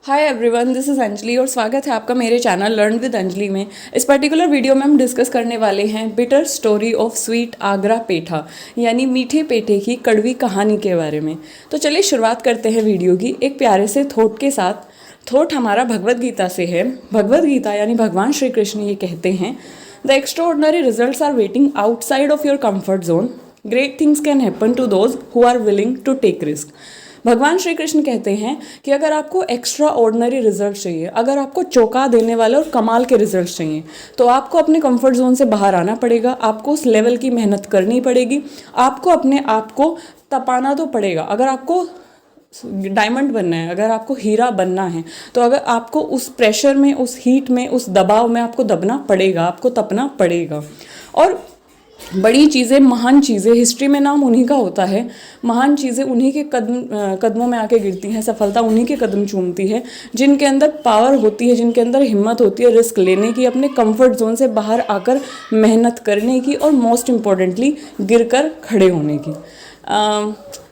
Hi everyone, this is Anjali और स्वागत है आपका मेरे चैनल लर्न विद अंजलि में। इस पर्टिकुलर वीडियो में हम डिस्कस करने वाले हैं bitter story of sweet Agra petha, यानी मीठे पेठे की कड़वी कहानी के बारे में। तो चलिए शुरुआत करते हैं वीडियो की एक प्यारे से थॉट के साथ। थॉट हमारा भगवद गीता से है। भगवद गीता यानी भगवान श्री कृष्ण ये कहते हैं, the extraordinary results are waiting outside of your comfort zone. Great things can happen to those who are willing to take risk. भगवान श्री कृष्ण कहते हैं कि अगर आपको एक्स्ट्रा ऑर्डिनरी रिजल्ट चाहिए, अगर आपको चौंका देने वाले और कमाल के रिजल्ट चाहिए, तो आपको अपने कंफर्ट जोन से बाहर आना पड़ेगा। आपको उस लेवल की मेहनत करनी पड़ेगी। आपको अपने आप को तपाना तो पड़ेगा। अगर आपको डायमंड बनना है, अगर आपको हीरा बनना है, तो अगर आपको उस प्रेशर में, उस हीट में, उस दबाव में आपको दबना पड़ेगा, आपको तपना पड़ेगा। और बड़ी चीज़ें, महान चीज़ें, हिस्ट्री में नाम उन्हीं का होता है। महान चीज़ें उन्हीं के कदमों में आके गिरती हैं। सफलता उन्हीं के कदम चूमती है जिनके अंदर पावर होती है, जिनके अंदर हिम्मत होती है रिस्क लेने की, अपने कंफर्ट जोन से बाहर आकर मेहनत करने की और मोस्ट इम्पॉर्टेंटली गिरकर खड़े होने की।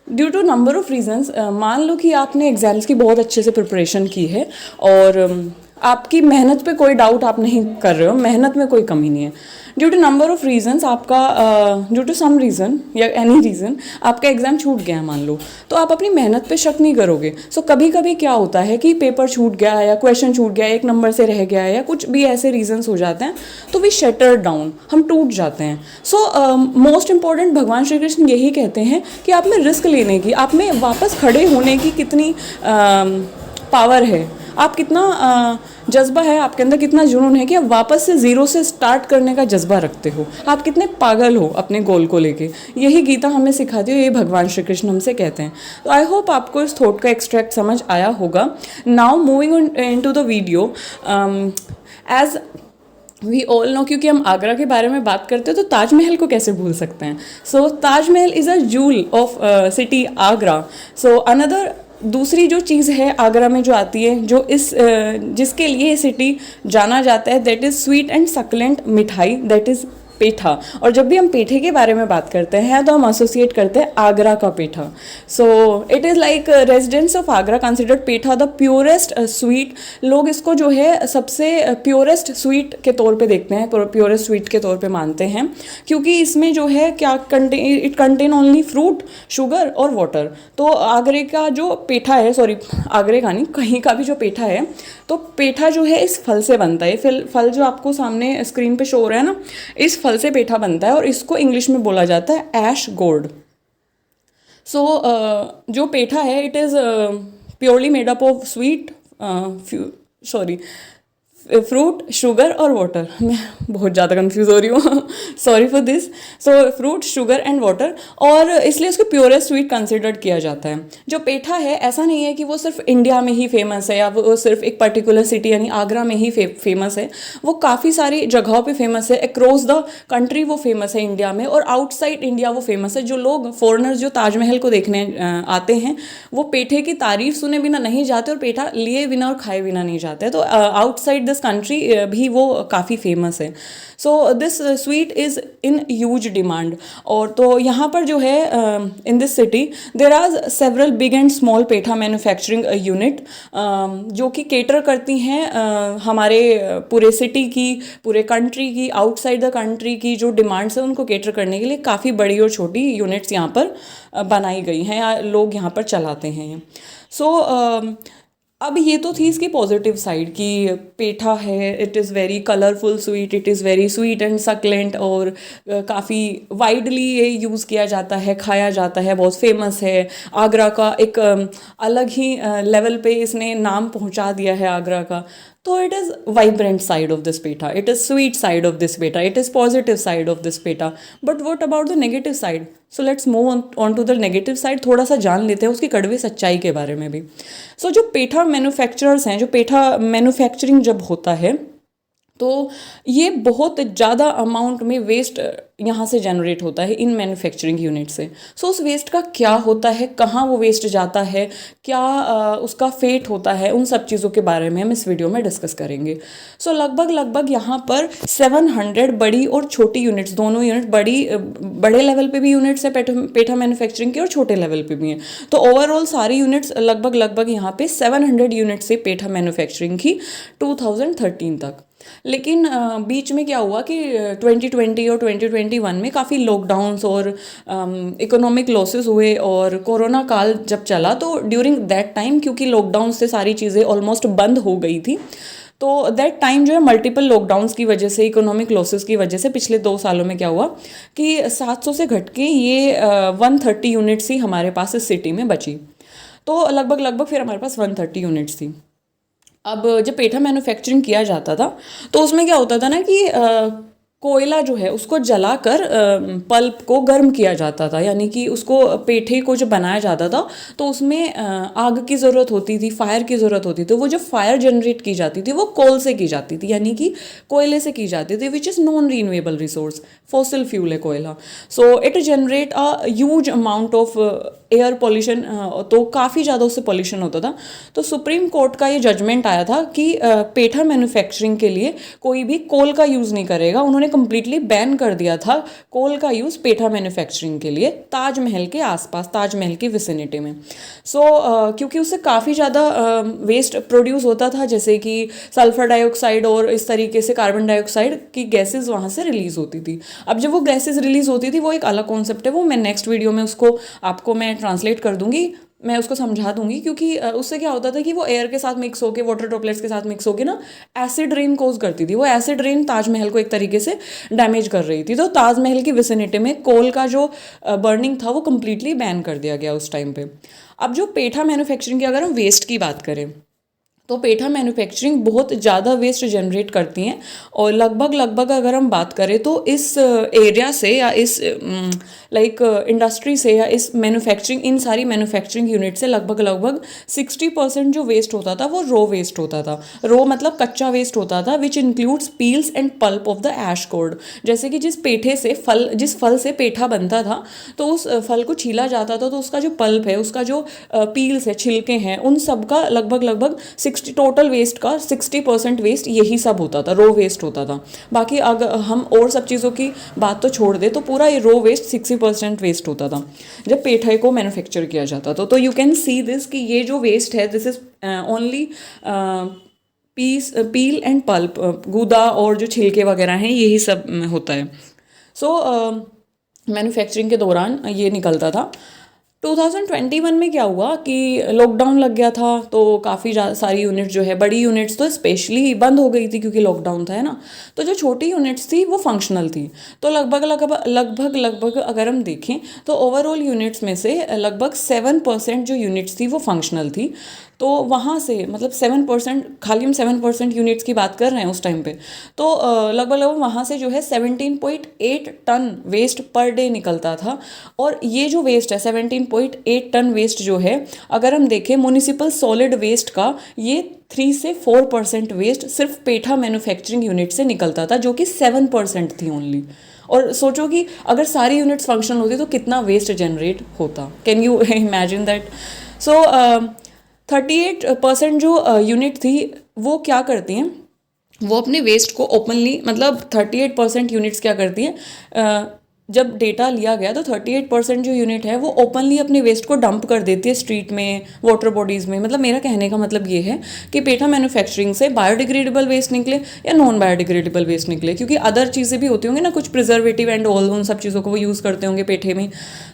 Due to number of reasons, मान लो कि आपने एग्ज़ाम्स की बहुत अच्छे से प्रिपरेशन की है और आपकी मेहनत पे कोई डाउट आप नहीं कर रहे हो, मेहनत में कोई कमी नहीं है। Due to number of reasons आपका ड्यू टू सम रीज़न या एनी रीज़न आपका एग्ज़ाम छूट गया है मान लो, तो आप अपनी मेहनत पे शक नहीं करोगे। सो कभी कभी क्या होता है कि पेपर छूट गया या क्वेश्चन छूट गया, एक नंबर से रह गया या कुछ भी ऐसे रीजंस हो जाते हैं, तो वी शटर डाउन, हम टूट जाते हैं। सो मोस्ट इंपॉर्टेंट भगवान श्री कृष्ण यही कहते हैं कि आप में रिस्क लेने की, आप में वापस खड़े होने की कितनी पावर है, आप कितना जज्बा है, आपके अंदर कितना जुनून है कि आप वापस से ज़ीरो से स्टार्ट करने का जज्बा रखते हो, आप कितने पागल हो अपने गोल को लेके। यही गीता हमें सिखाती है, ये भगवान श्री कृष्ण हमसे कहते हैं। तो आई होप आपको इस थॉट का एक्सट्रैक्ट समझ आया होगा। Now moving into the video, as we all know, क्योंकि हम आगरा के बारे में बात करते हैं तो ताजमहल को कैसे भूल सकते हैं। So Taj Mahal is a jewel of city Agra. So another दूसरी जो चीज़ है आगरा में जो आती है, जो जिसके लिए ये सिटी जाना जाता है, that is sweet and succulent मिठाई, दैट इज़ पेठा। और जब भी हम पेठे के बारे में बात करते हैं तो हम एसोसिएट करते हैं आगरा का petha. So it is like residents of Agra considered petha the purest sweet. लोग इसको जो है सबसे प्योरेस्ट स्वीट के तौर पे देखते हैं, प्योरेस्ट स्वीट के तौर पे मानते हैं, क्योंकि इसमें जो है क्या it contain only fruit, sugar और वाटर। तो आगरे का जो पेठा है, सॉरी आगरे का नहीं, कहीं का भी जो पेठा है, तो पेठा जो है इस फल से बनता है। फल जो आपको सामने स्क्रीन पे शो हो रहा है ना, इस फल से पेठा बनता है और इसको इंग्लिश में बोला जाता है ऐश गोर्ड। सो जो पेठा है it is purely made up of sweet, fruit, sugar और वाटर। मैं बहुत ज़्यादा कंफ्यूज हो रही हूँ, sorry for this. So fruit, sugar and water, और इसलिए उसको प्योरेस्ट स्वीट कंसिडर्ड किया जाता है। जो पेठा है ऐसा नहीं है कि वो सिर्फ इंडिया में ही फेमस है या वो सिर्फ एक पर्टिकुलर सिटी यानी आगरा में ही फेमस है। वो काफ़ी सारी जगहों पे फेमस है, अक्रॉस द कंट्री वो फेमस है इंडिया में, और आउटसाइड इंडिया वो फेमस है। जो लोग फॉरेनर्स जो ताजमहल को देखने आते हैं, वो पेठे की तारीफ सुने बिना नहीं जाते और पेठा लिए बिना और खाए बिना नहीं जाते। तो आउटसाइड कंट्री भी वो काफ़ी फेमस है। So this sweet is in huge demand. और तो यहाँ पर जो है in this city there are several big and small petha manufacturing unit, जो कि केटर करती हैं हमारे पूरे सिटी की, पूरे कंट्री की, आउटसाइड द कंट्री की जो डिमांड्स है उनको केटर करने के लिए काफ़ी बड़ी और छोटी यूनिट्स यहाँ पर बनाई गई हैं या लोग यहाँ पर चलाते हैं। सो अब ये तो थी इसकी पॉजिटिव साइड कि पेठा है, it is very colourful sweet, it is very sweet and succulent, और काफ़ी वाइडली ये यूज़ किया जाता है, खाया जाता है, बहुत फेमस है। आगरा का एक अलग ही लेवल पे इसने नाम पहुंचा दिया है आगरा का। तो it is vibrant side of this petha, it is sweet side of this petha, it is positive side of this petha. But what about the negative side? So let's move on to the negative side, थोड़ा सा जान लेते हैं उसकी कड़वी सच्चाई के बारे में भी। सो जो पेठा मैन्युफैक्चरर्स हैं, जो पेठा मैन्युफैक्चरिंग जब होता है तो ये बहुत ज़्यादा अमाउंट में वेस्ट यहाँ से जनरेट होता है, इन मैन्युफैक्चरिंग यूनिट से। सो उस वेस्ट का क्या होता है, कहाँ वो वेस्ट जाता है, क्या उसका फेट होता है, उन सब चीज़ों के बारे में हम इस वीडियो में डिस्कस करेंगे। सो लगभग लगभग यहाँ पर 700 बड़ी और छोटी यूनिट्स, दोनों यूनिट बड़े लेवल पे भी यूनिट्स है पेठा मैन्युफैक्चरिंग की, और छोटे लेवल पे भी हैं। तो ओवरऑल सारी यूनिट्स लगभग लगभग यहाँ पे 700 यूनिट्स से पेठा मैन्युफैक्चरिंग की 2013 तक। लेकिन बीच में क्या हुआ कि 2020 और 2021 में काफ़ी लॉकडाउन्स और इकोनॉमिक लॉसेस हुए, और कोरोना काल जब चला तो ड्यूरिंग दैट टाइम, क्योंकि लॉकडाउन से सारी चीज़ें ऑलमोस्ट बंद हो गई थी, तो दैट टाइम जो है मल्टीपल लॉकडाउन्स की वजह से, इकोनॉमिक लॉसेस की वजह से पिछले 2 सालों में क्या हुआ कि 700 से घट के ये 130 यूनिट्स ही हमारे पास इस सिटी में बची। तो लगभग लगभग फिर हमारे पास 130 यूनिट्स थी। अब जब पेठा मैन्युफैक्चरिंग किया जाता था तो उसमें क्या होता था ना कि कोयला जो है उसको जलाकर पल्प को गर्म किया जाता था, यानी कि उसको पेठे को जो बनाया जाता था तो उसमें आग की ज़रूरत होती थी, फायर की ज़रूरत होती थी। वो जो फायर जनरेट की जाती थी वो कोल से की जाती थी, यानी कि कोयले से की जाती थी, which is non renewable resource, fossil fuel है कोयला। So it generate a huge amount of air pollution, तो काफ़ी ज़्यादा उससे पॉल्यूशन होता था। तो सुप्रीम कोर्ट का ये जजमेंट आया था कि पेठा मैन्युफैक्चरिंग के लिए कोई भी कोल का यूज़ नहीं करेगा। उन्होंने कंप्लीटली बैन कर दिया था कोल का यूज़ पेठा मैन्युफैक्चरिंग के लिए ताजमहल के आसपास, ताजमहल की विसिनिटी में। सो क्योंकि उससे काफ़ी ज़्यादा वेस्ट प्रोड्यूस होता था, जैसे कि सल्फर डाइऑक्साइड और इस तरीके से कार्बन डाइऑक्साइड की गैसेज वहाँ से रिलीज़ होती थी। अब जब वो गैसेज रिलीज़ होती थी वो एक अलग कॉन्सेप्ट है, वो मैं नेक्स्ट वीडियो में उसको आपको मैं ट्रांसलेट कर दूंगी, मैं उसको समझा दूंगी, क्योंकि उससे क्या होता था कि वो एयर के साथ मिक्स होके, वाटर ड्रॉपलेट्स के साथ मिक्स होके ना एसिड रेन कोज करती थी। वो एसिड रेन ताजमहल को एक तरीके से डैमेज कर रही थी। तो ताजमहल की विसिनिटी में कोल का जो बर्निंग था वो कंप्लीटली बैन कर दिया गया उस टाइम पे। अब जो पेठा मैन्युफैक्चरिंग की अगर हम वेस्ट की बात करें तो पेठा मैन्युफैक्चरिंग बहुत ज़्यादा वेस्ट जनरेट करती हैं, और लगभग लगभग अगर हम बात करें तो इस एरिया से या इस लाइक इंडस्ट्री से या इस मैन्युफैक्चरिंग, इन सारी मैन्युफैक्चरिंग यूनिट से लगभग लगभग 60% जो वेस्ट होता था वो रो वेस्ट होता था। रो मतलब कच्चा वेस्ट होता था, which includes peels and pulp of the ash gourd. जैसे कि जिस फल से पेठा बनता था तो उस फल को छीला जाता था, तो उसका जो पल्प है, उसका जो पील्स है, छिलके हैं, उन सब का लगभग लगभग टोटल वेस्ट का 60% वेस्ट यही सब होता था, रो वेस्ट होता था। बाकी अगर हम और सब चीज़ों की बात तो छोड़ दे तो पूरा ये रो वेस्ट 60% वेस्ट होता था जब पेठे को मैन्युफैक्चर किया जाता था। तो यू कैन सी दिस कि ये जो वेस्ट है this is only peel and pulp, गूदा और जो छिलके वगैरह हैं यही सब होता है। सो मैन्युफैक्चरिंग के दौरान ये निकलता था। 2021 में क्या हुआ कि लॉकडाउन लग गया था, तो काफ़ी सारी यूनिट जो है, बड़ी यूनिट्स तो स्पेशली बंद हो गई थी क्योंकि लॉकडाउन था, है ना। तो जो छोटी यूनिट्स थी वो फंक्शनल थी। तो लगभग लगभग लगभग लगभग अगर हम देखें तो ओवरऑल यूनिट्स में से लगभग 7% जो यूनिट्स थी वो फंक्शनल थी। तो वहाँ से मतलब 7%, खाली हम 7% यूनिट्स की बात कर रहे हैं उस टाइम पे, तो लगभग लगभग वहाँ से जो है 17.8 टन वेस्ट पर डे निकलता था। और ये जो वेस्ट है 17.8 टन वेस्ट जो है, अगर हम देखें म्युनिसिपल सॉलिड वेस्ट का, ये 3 से 4% वेस्ट सिर्फ पेठा मैन्युफैक्चरिंग यूनिट से निकलता था, जो कि 7% थी ओनली। और सोचो कि अगर सारी यूनिट्स फंक्शनल होती तो कितना वेस्ट जनरेट होता। Can you imagine that. So 38% जो यूनिट थी वो क्या करती हैं, वो अपने वेस्ट को ओपनली, मतलब 38% यूनिट्स क्या करती हैं, जब डेटा लिया गया तो 38% जो यूनिट है वो ओपनली अपने वेस्ट को डंप कर देती है स्ट्रीट में, वाटर बॉडीज़ में। मतलब मेरा कहने का मतलब ये है कि पेठा मैन्युफैक्चरिंग से बायोडिग्रेडेबल वेस्ट निकले या नॉन बायोडिग्रेडेबल वेस्ट निकले, क्योंकि अदर चीज़ें भी होती होंगी ना, कुछ प्रिजर्वेटिव एंड ऑल, उन सब चीज़ों को वो यूज़ करते होंगे पेठे में।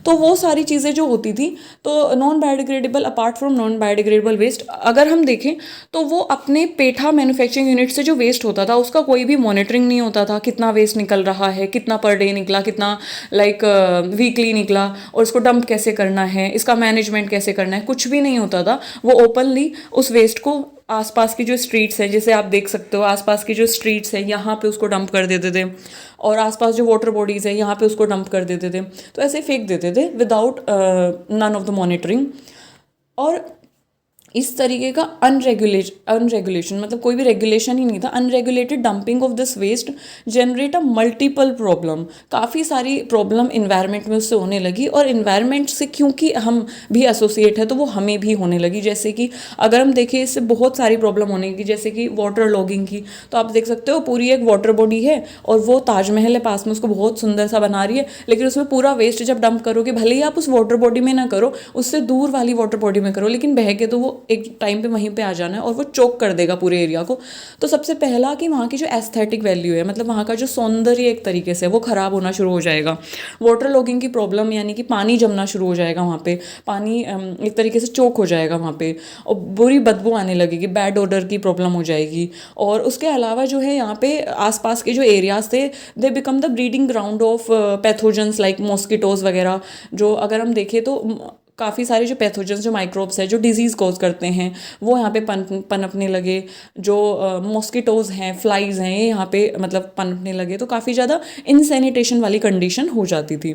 तो वो सारी चीज़ें जो होती थी, तो non biodegradable, apart from non biodegradable waste अगर हम देखें तो वो अपने पेठा मैन्युफैक्चरिंग यूनिट से जो वेस्ट होता था उसका कोई भी मॉनिटरिंग नहीं होता था, कितना वेस्ट निकल रहा है, कितना पर डे निकला, कितना वीकली निकला, और इसको डंप कैसे करना है, इसका मैनेजमेंट कैसे करना है, कुछ भी नहीं होता था। वो ओपनली उस वेस्ट को आसपास की जो स्ट्रीट्स हैं, जैसे आप देख सकते हो आसपास की जो स्ट्रीट्स हैं यहाँ पे उसको डंप कर देते थे, और आसपास जो वाटर बॉडीज़ है यहाँ पे उसको डंप कर देते थे। तो ऐसे फेंक देते थे without none of the monitoring. और इस तरीके का अनरेगुलेशन मतलब कोई भी रेगुलेशन ही नहीं था, unregulated dumping of this waste generate a multiple problem, काफ़ी सारी प्रॉब्लम इन्वायरमेंट में उससे होने लगी। और इन्वायरमेंट से क्योंकि हम भी एसोसिएट है तो वो हमें भी होने लगी। जैसे कि अगर हम देखें इससे बहुत सारी प्रॉब्लम होने की, जैसे कि वाटर लॉगिंग की, तो आप देख सकते हो पूरी एक वाटर बॉडी है और वो ताजमहल है पास में, उसको बहुत सुंदर सा बना रही है, लेकिन उसमें पूरा वेस्ट जब डंप करोगे, भले ही आप उस वाटर बॉडी में ना करो, उससे दूर वाली वाटर बॉडी में करो, लेकिन बह के तो वो एक टाइम पे वहीं पे आ जाना है और वो चोक कर देगा पूरे एरिया को। तो सबसे पहला कि वहाँ की जो एस्थेटिक वैल्यू है, मतलब वहाँ का जो सौंदर्य एक तरीके से वो खराब होना शुरू हो जाएगा। वाटर लॉगिंग की प्रॉब्लम यानी कि पानी जमना शुरू हो जाएगा वहाँ पे, पानी एक तरीके से चोक हो जाएगा वहाँ पे, और बुरी बदबू आने लगेगी, बैड ओडर की प्रॉब्लम हो जाएगी। और उसके अलावा जो है यहाँ पे आसपास के जो एरियाज थे, they become the breeding ground of pathogens like mosquitoes वगैरह। जो अगर हम देखें तो काफ़ी सारे जो पैथोजेंस, जो माइक्रोब्स हैं जो डिजीज़ कॉज करते हैं, वो यहाँ पे पनपने लगे। जो मॉस्किटोज़ हैं, फ्लाइज हैं, ये यहाँ पे मतलब पनपने लगे, तो काफ़ी ज़्यादा इनसैनिटेशन वाली कंडीशन हो जाती थी।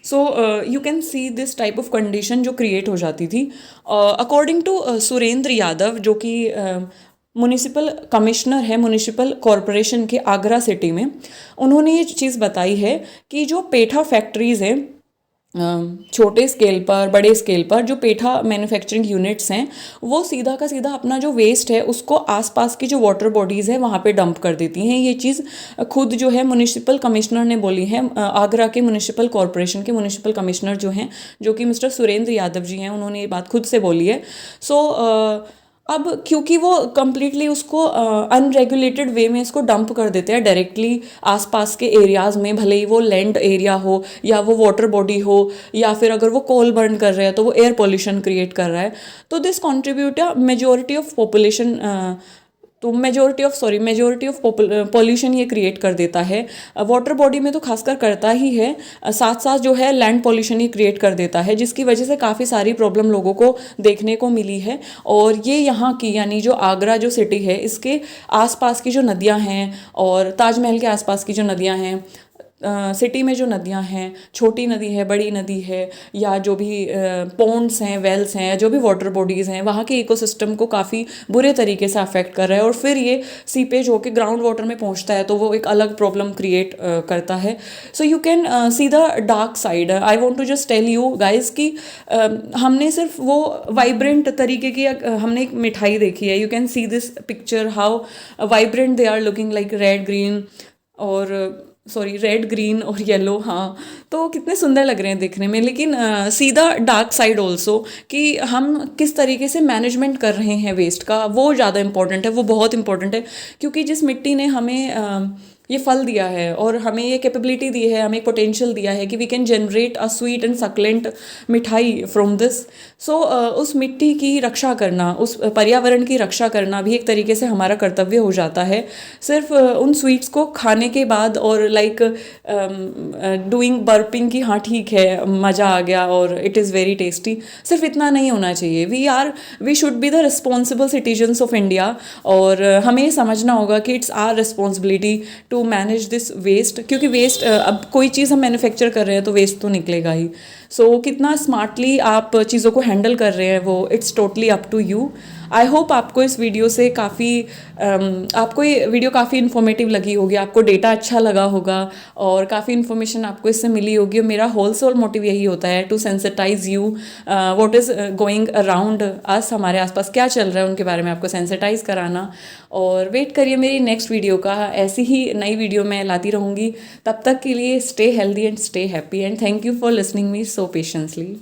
सो you can see this type of condition जो क्रिएट हो जाती थी। अकॉर्डिंग टू सुरेंद्र यादव, जो कि म्यूनिसिपल कमिश्नर है म्यूनिसिपल कॉरपोरेशन के आगरा सिटी में, उन्होंने ये चीज़ बताई है कि जो पेठा फैक्ट्रीज़ हैं, छोटे स्केल पर बड़े स्केल पर जो पेठा मैन्युफैक्चरिंग यूनिट्स हैं, वो सीधा का सीधा अपना जो वेस्ट है उसको आसपास की जो वाटर बॉडीज़ है वहाँ पे डंप कर देती हैं। ये चीज़ खुद जो है म्यूनिसिपल कमिश्नर ने बोली है। आगरा के म्यूनिसिपल कॉरपोरेशन के म्यूनिसिपल कमिश्नर जो हैं, जो कि मिस्टर सुरेंद्र यादव जी हैं, उन्होंने ये बात खुद से बोली है। सो अब क्योंकि वो कम्प्लीटली उसको अनरेगुलेटेड वे में इसको डंप कर देते हैं डायरेक्टली आसपास के एरियाज़ में, भले ही वो लैंड एरिया हो या वो वाटर बॉडी हो, या फिर अगर वो कोल बर्न कर रहे हैं तो वो एयर पोल्यूशन क्रिएट कर रहा है। तो this contribute majority of population, तो मेजोरिटी ऑफ पॉल्यूशन ये क्रिएट कर देता है। वाटर बॉडी में तो खासकर करता ही है, साथ साथ जो है लैंड पॉल्यूशन ये क्रिएट कर देता है, जिसकी वजह से काफ़ी सारी प्रॉब्लम लोगों को देखने को मिली है। और ये यहाँ की यानी जो आगरा जो सिटी है, इसके आसपास की जो नदियाँ हैं और ताजमहल के आसपास की जो नदियाँ हैं, सिटी में जो नदियाँ हैं, छोटी नदी है, बड़ी नदी है, या जो भी पॉन्ड्स हैं, वेल्स हैं, जो भी वाटर बॉडीज़ हैं, वहाँ के इकोसिस्टम को काफ़ी बुरे तरीके से अफेक्ट कर रहा है। और फिर ये सीपेज होकर ग्राउंड वाटर में पहुँचता है तो वो एक अलग प्रॉब्लम क्रिएट करता है। So you can see the dark side. I want to just tell you guys कि हमने सिर्फ वो वाइब्रेंट तरीके की हमने एक मिठाई देखी है। You can see this picture how vibrant they are looking, like red green और रेड ग्रीन और येलो, हाँ, तो कितने सुंदर लग रहे हैं देखने में। लेकिन सीधा डार्क साइड ऑल्सो, कि हम किस तरीके से मैनेजमेंट कर रहे हैं वेस्ट का, वो ज़्यादा इंपॉर्टेंट है, वो बहुत इंपॉर्टेंट है। क्योंकि जिस मिट्टी ने हमें ये फल दिया है और हमें ये कैपेबिलिटी दी है, हमें पोटेंशियल दिया है कि we can generate a sweet and succulent mithai from this. So उस मिट्टी की रक्षा करना, उस पर्यावरण की रक्षा करना भी एक तरीके से हमारा कर्तव्य हो जाता है। सिर्फ उन स्वीट्स को खाने के बाद और लाइक डूइंग बर्पिंग की हाँ ठीक है मज़ा आ गया और इट इज़ वेरी टेस्टी, सिर्फ इतना नहीं होना चाहिए। We should be the responsible citizens of India. और हमें समझना होगा कि it's our responsibility to manage this waste, क्योंकि वेस्ट अब कोई चीज़ हम मैन्युफैक्चर कर रहे हैं तो वेस्ट तो निकलेगा ही। सो कितना स्मार्टली आप चीज़ों को हैंडल कर रहे हैं वो it's totally up to you. I hope आपको इस वीडियो से आपको ये वीडियो काफ़ी इन्फॉर्मेटिव लगी होगी, आपको डेटा अच्छा लगा होगा और काफ़ी इन्फॉर्मेशन आपको इससे मिली होगी। और मेरा होल सोल मोटिव यही होता है to sensitise you what is going around us, हमारे आसपास क्या चल रहा है उनके बारे में आपको सेंसिटाइज कराना। और वेट करिए मेरी नेक्स्ट वीडियो का, ऐसी ही नई वीडियो मैं लाती रहूँगी। तब तक के लिए stay healthy and stay happy and thank you for listening me so patiently.